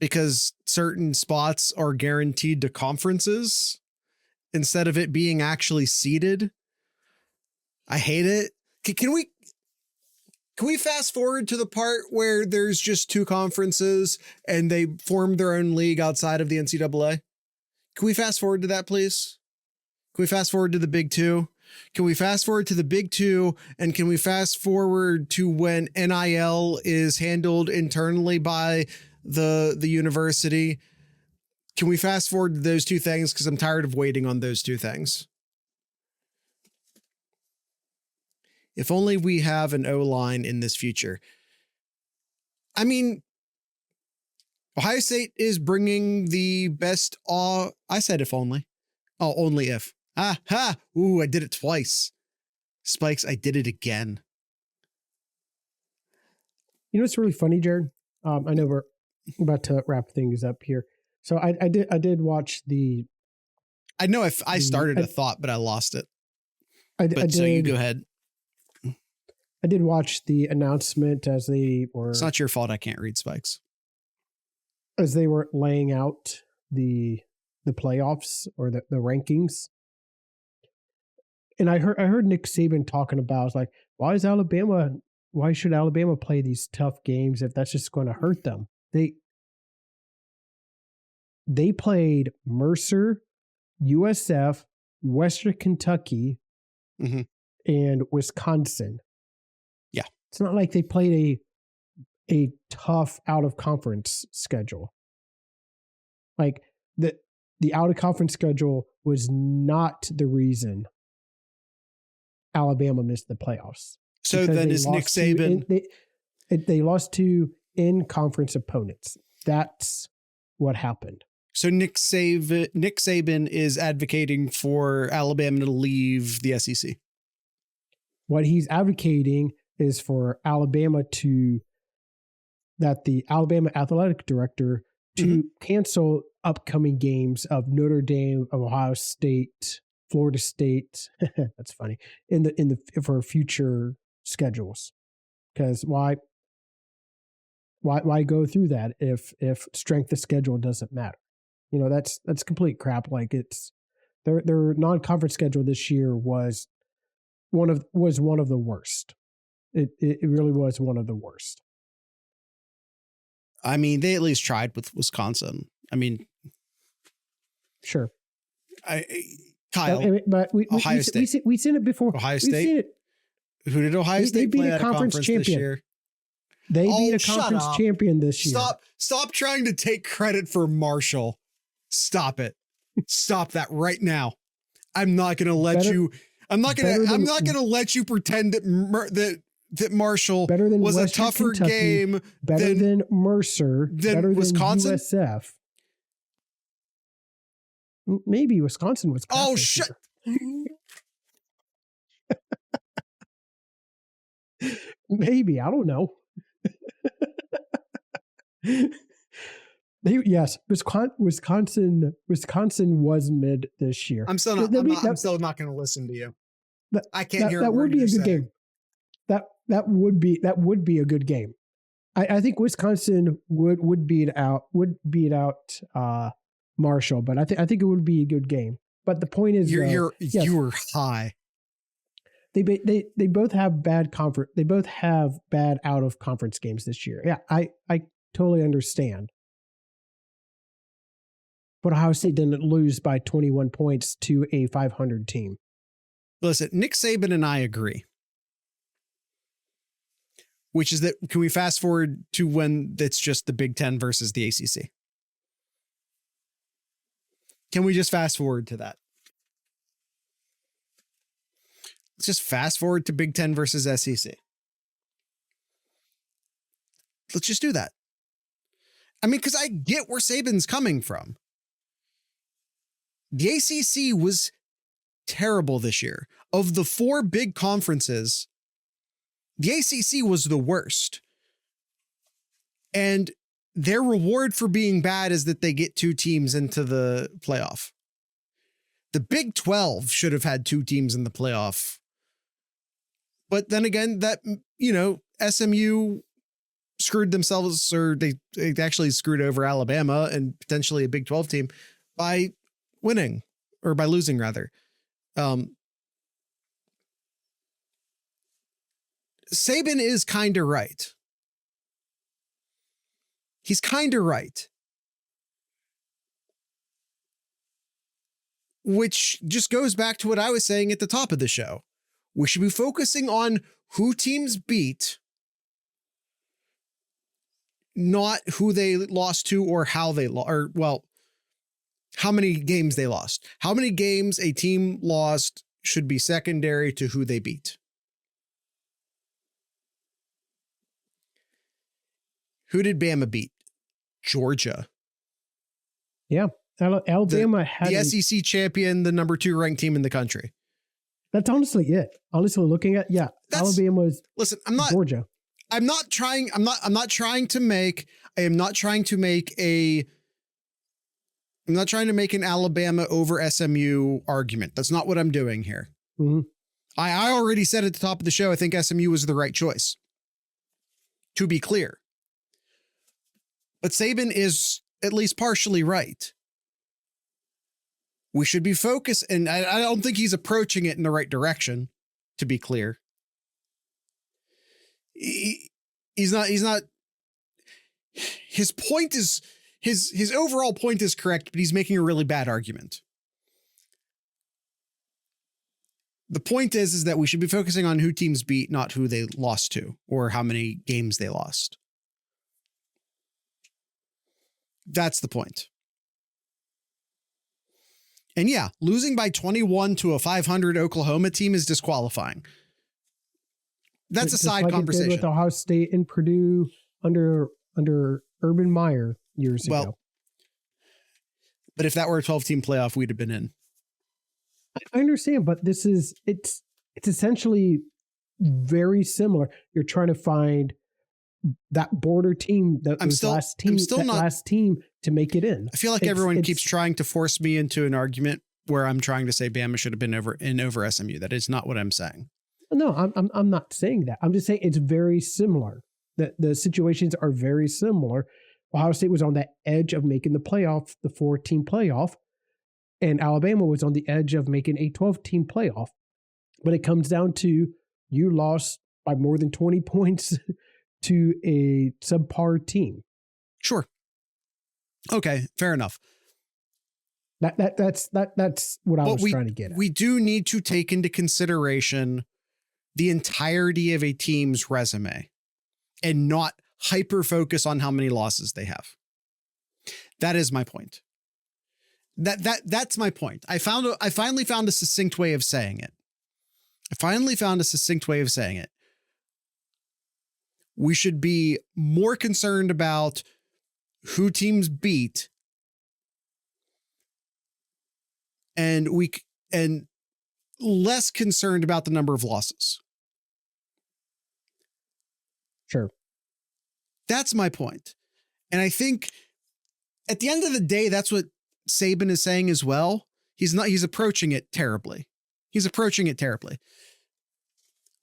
because certain spots are guaranteed to conferences instead of it being actually seeded. I hate it. Can we fast forward to the part where there's just two conferences and they form their own league outside of the NCAA? Can we fast forward to that, please? Can we fast forward to the Big Two? Can we fast forward to the Big Two? And can we fast forward to when NIL is handled internally by the university? Can we fast forward to those two things? Because I'm tired of waiting on those two things. If only we have an O-line in this future. I mean, Ohio State is bringing the best. I said if only. Oh, only if. Ooh, I did it twice. Spikes, I did it again. You know what's really funny, Jared? I know we're about to wrap things up here. So I did watch the. I know if I started a thought, but I lost it. So you go ahead. I did watch the announcement as they were. It's not your fault I can't read, Spikes. As they were laying out the playoffs or the rankings. And I heard Nick Saban talking about, it's like, why should Alabama play these tough games if that's just going to hurt them? They played Mercer, USF, Western Kentucky, and Wisconsin. Yeah. It's not like they played a tough out of conference schedule. Like the out of conference schedule was not the reason Alabama missed the playoffs. So then is Nick Saban. They lost to in conference opponents. That's what happened. So Nick Saban is advocating for Alabama to leave the SEC. What he's advocating is for the Alabama athletic director to cancel upcoming games of Notre Dame, of Ohio State, Florida State. That's funny. For future schedules. Because why go through that if strength of schedule doesn't matter? You know, that's complete crap. Like it's their non-conference schedule this year was one of the worst. It really was one of the worst. I mean, they at least tried with Wisconsin. I mean, sure. Kyle, but Ohio State. We've seen it before. Ohio State. Who did Ohio State beat play a at conference champion this year? They beat a conference champion this year. Stop trying to take credit for Marshall. Stop it. Stop that right now. I'm not going to let you. I'm not going to let you pretend that Marshall was Western a tougher Kentucky, game than Mercer, better Wisconsin, than USF. Maybe Wisconsin was. Oh shit! Maybe, I don't know. Yes, Wisconsin was mid this year. I'm still not going to listen to you. I can't hear. That would be a good game. That would be a good game. I think Wisconsin would beat out Marshall, but I think it would be a good game. But the point is, you were high. They both have bad conference. They both have bad out of conference games this year. Yeah, I totally understand. But Ohio State didn't lose by 21 points to a 500 team. Listen, Nick Saban and I agree. Which is that, can we fast forward to when it's just the Big Ten versus the ACC? Can we just fast forward to that? Let's just fast forward to Big Ten versus SEC. Let's just do that. I mean, because I get where Saban's coming from. The ACC was terrible this year. Of the four big conferences, the ACC was the worst. And their reward for being bad is that they get two teams into the playoff. The Big 12 should have had two teams in the playoff. But then again, that, SMU screwed themselves, or they actually screwed over Alabama and potentially a Big 12 team by winning, or by losing rather. Saban is kind of right. He's kind of right. Which just goes back to what I was saying at the top of the show. We should be focusing on who teams beat, not who they lost to or how they lost, or how many games they lost. How many games a team lost should be secondary to who they beat. Who did Bama beat? Georgia. Yeah. Alabama had the SEC champion, the number 2 ranked team in the country. That's honestly it. Honestly, looking at Alabama's Georgia. I'm not trying to make an Alabama over SMU argument. That's not what I'm doing here. Mm-hmm. I already said at the top of the show, I think SMU was the right choice. To be clear. But Saban is at least partially right. We should be focused, and I don't think he's approaching it in the right direction, to be clear. He's not, his point is, his overall point is correct, but he's making a really bad argument. The point is that we should be focusing on who teams beat, not who they lost to or how many games they lost. That's the point. And yeah, losing by 21 to a 500 Oklahoma team is disqualifying. That's a side conversation. With Ohio State and Purdue under Urban Meyer years ago. But if that were a 12-team playoff, we'd have been in. I understand, but it's essentially very similar. You're trying to find that border team, last team to make it in. I feel like everyone keeps trying to force me into an argument where I'm trying to say Bama should have been over SMU. That is not what I'm saying. No, I'm not saying that. I'm just saying it's very similar. The situations are very similar. Ohio State was on the edge of making the playoff, the 4-team playoff, and Alabama was on the edge of making a 12-team playoff. But it comes down to you lost by more than 20 points to a subpar team. Sure. Okay, fair enough. That's what I was trying to get at. We do need to take into consideration the entirety of a team's resume and not hyper focus on how many losses they have. That is my point. That's my point. I finally found a succinct way of saying it. We should be more concerned about who teams beat and less concerned about the number of losses. Sure. That's my point. And I think at the end of the day, that's what Saban is saying as well. He's approaching it terribly.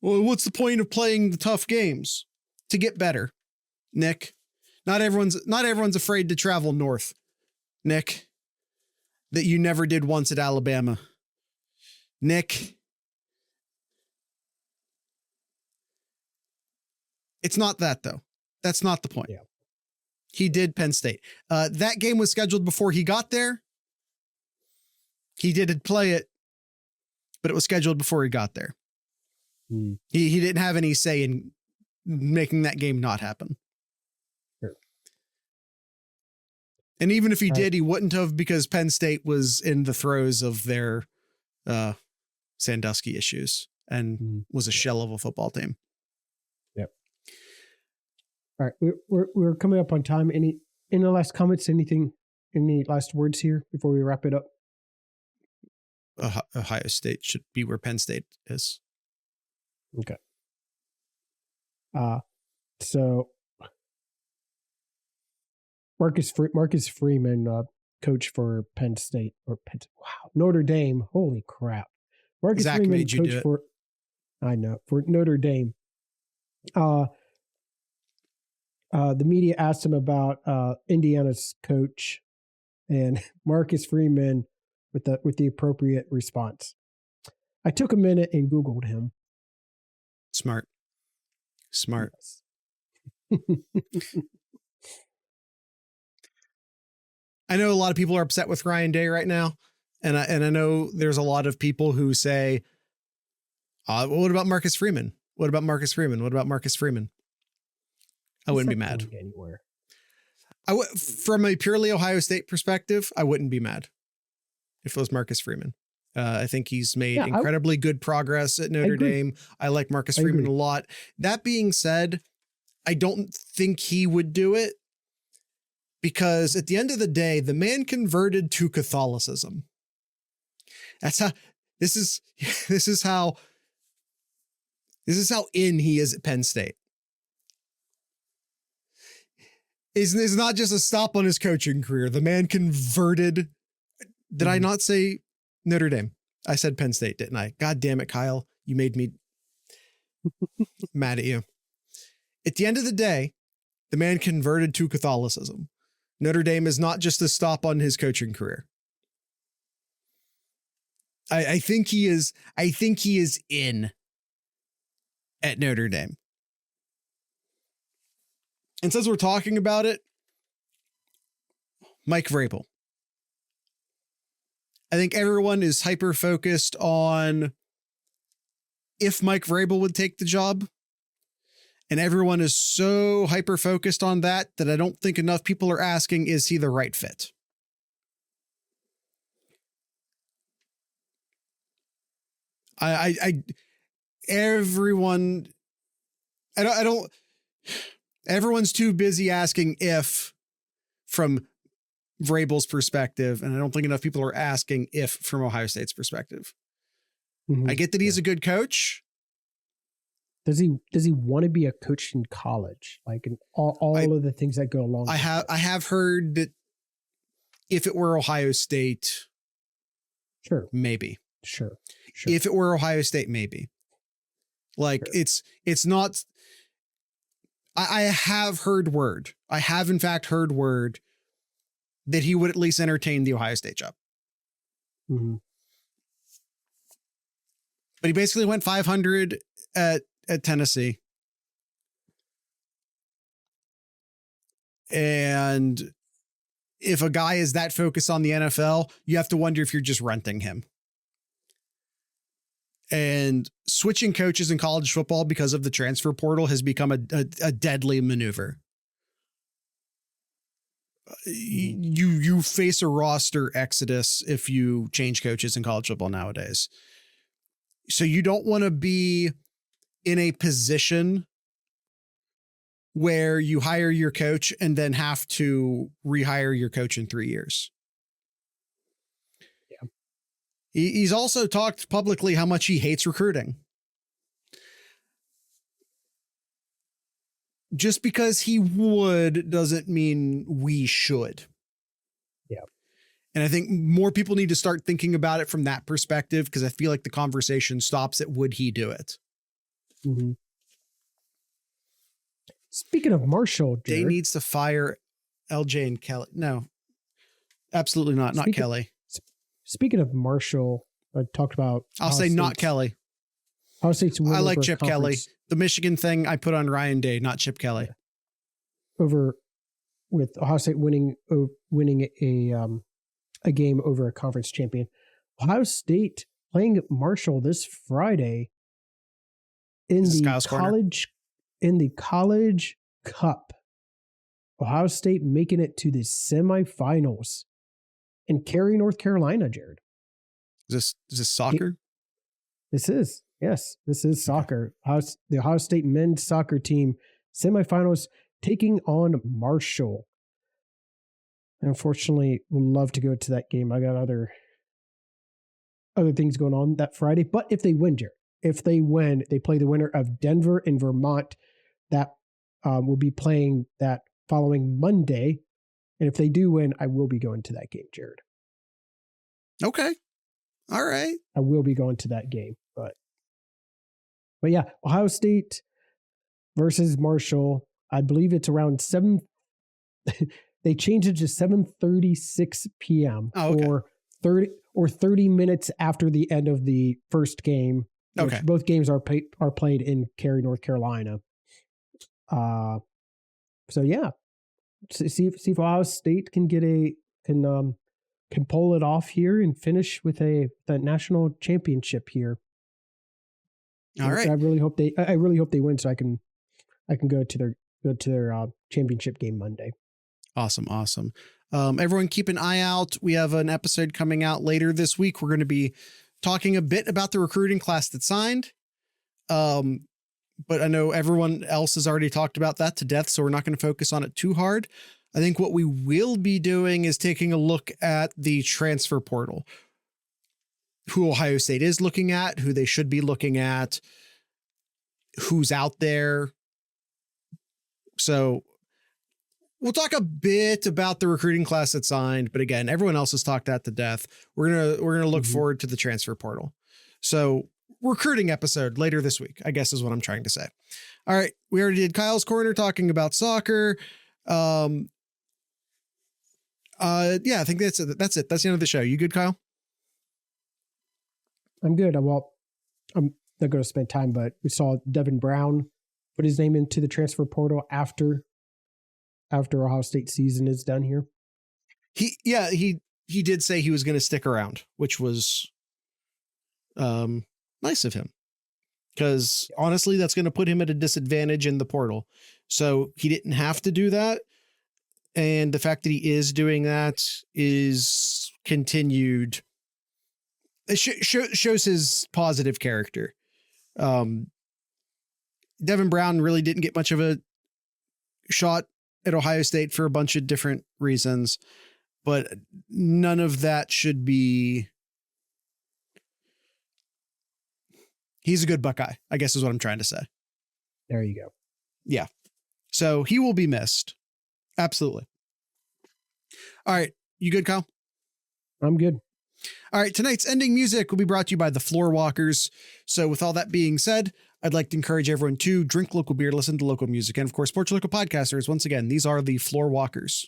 Well, what's the point of playing the tough games? To get better, Nick. Not everyone's afraid to travel north, Nick. That you never did once at Alabama. Nick. It's not that, though. That's not the point. Yeah. He did Penn State. That game was scheduled before he got there. He did play it, but it was scheduled before he got there. He didn't have any say in making that game not happen. Sure. And even if he did, he wouldn't have, because Penn State was in the throes of their Sandusky issues and was a shell of a football team. Yep. All right. We're coming up on time. Any last comments? Any last words here before we wrap it up? Ohio State should be where Penn State is. Okay. So Marcus Freeman, coach for Penn State Notre Dame. Holy crap. Marcus Zach Freeman, made you coach do it. for Notre Dame. The media asked him about Indiana's coach, and Marcus Freeman with the appropriate response. I took a minute and Googled him. Smart. Yes. I know a lot of people are upset with Ryan Day right now. And I know there's a lot of people who say, what about Marcus Freeman? What about Marcus Freeman? I wouldn't be mad. Anywhere. From a purely Ohio State perspective, I wouldn't be mad if it was Marcus Freeman. I think he's made incredibly good progress at Notre Dame. I like Marcus Freeman a lot. That being said, I don't think he would do it, because at the end of the day, the man converted to Catholicism. This is how in he is at Penn State. It's not just a stop on his coaching career. The man converted. Did I not say Notre Dame? I said Penn State, didn't I? God damn it, Kyle. You made me mad at you. At the end of the day, the man converted to Catholicism. Notre Dame is not just a stop on his coaching career. I think he is in at Notre Dame. And since we're talking about it, Mike Vrabel. I think everyone is hyper focused on if Mike Vrabel would take the job. And everyone is so hyper focused on that I don't think enough people are asking, is he the right fit? Everyone's too busy asking if from Vrabel's perspective. And I don't think enough people are asking if from Ohio State's perspective. I get that he's a good coach. Does he want to be a coach in college? Like all of the things that go along. I have heard that if it were Ohio State, sure, maybe. Sure. If it were Ohio State, maybe. Like sure. It's not. I have heard word. I have in fact heard word that he would at least entertain the Ohio State job. Mm-hmm. But he basically went 500 at Tennessee. And if a guy is that focused on the NFL, you have to wonder if you're just renting him. And switching coaches in college football because of the transfer portal has become a deadly maneuver. You face a roster exodus if you change coaches in college football nowadays. So you don't want to be in a position where you hire your coach and then have to rehire your coach in 3 years. Yeah. He's also talked publicly how much he hates recruiting. Just because he would doesn't mean we should. Yeah. And I think more people need to start thinking about it from that perspective, because I feel like the conversation stops at would he do it? Mm-hmm. Speaking of Marshall, Day needs to fire LJ and Kelly. No, absolutely not. Not Kelly. Speaking of Marshall, I talked about. I'll say not Kelly. Ohio State's I like Chip Kelly. The Michigan thing I put on Ryan Day, not Chip Kelly. Over with Ohio State winning a game over a conference champion. Ohio State playing Marshall this Friday in the College Cup. Ohio State making it to the semifinals in Cary, North Carolina, Jared. Is this soccer? This is soccer. The Ohio State men's soccer team semifinals taking on Marshall. Unfortunately, would love to go to that game. I got other things going on that Friday. But if they win, Jared, they play the winner of Denver and Vermont. That will be playing that following Monday. And if they do win, I will be going to that game, Jared. Okay. All right. I will be going to that game. But yeah, Ohio State versus Marshall. I believe it's around 7. They changed it to 7:36 p.m. Oh, okay. or 30 minutes after the end of the first game. Okay. Both games are played in Cary, North Carolina. So yeah, see if Ohio State can can pull it off here and finish with the national championship here. All right. I really hope they win, so I can go to their championship game Monday. Awesome. Everyone keep an eye out. We have an episode coming out later this week. We're going to be talking a bit about the recruiting class that signed. But I know everyone else has already talked about that to death, so we're not going to focus on it too hard. I think what we will be doing is taking a look at the transfer portal. who Ohio State is looking at, who they should be looking at, who's out there. So we'll talk a bit about the recruiting class that signed, but again, everyone else has talked that to death. We're going to look forward to the transfer portal. So recruiting episode later this week, I guess is what I'm trying to say. All right. We already did Kyle's Corner talking about soccer. Yeah, I think that's it. That's it. That's the end of the show. You good, Kyle? I'm good. Well, I'm not going to spend time, but we saw Devin Brown put his name into the transfer portal after Ohio State season is done here. He did say he was going to stick around, which was nice of him, because honestly, that's going to put him at a disadvantage in the portal. So he didn't have to do that. And the fact that he is doing that is continued. It shows his positive character. Devin Brown really didn't get much of a shot at Ohio State for a bunch of different reasons, but none of that should be. He's a good Buckeye, I guess is what I'm trying to say. There you go. Yeah. So he will be missed. Absolutely. All right. You good, Kyle? I'm good. All right. Tonight's ending music will be brought to you by the Floorwalkers. So with all that being said, I'd like to encourage everyone to drink local beer, listen to local music, and of course, support your local podcasters. Once again, these are the Floorwalkers.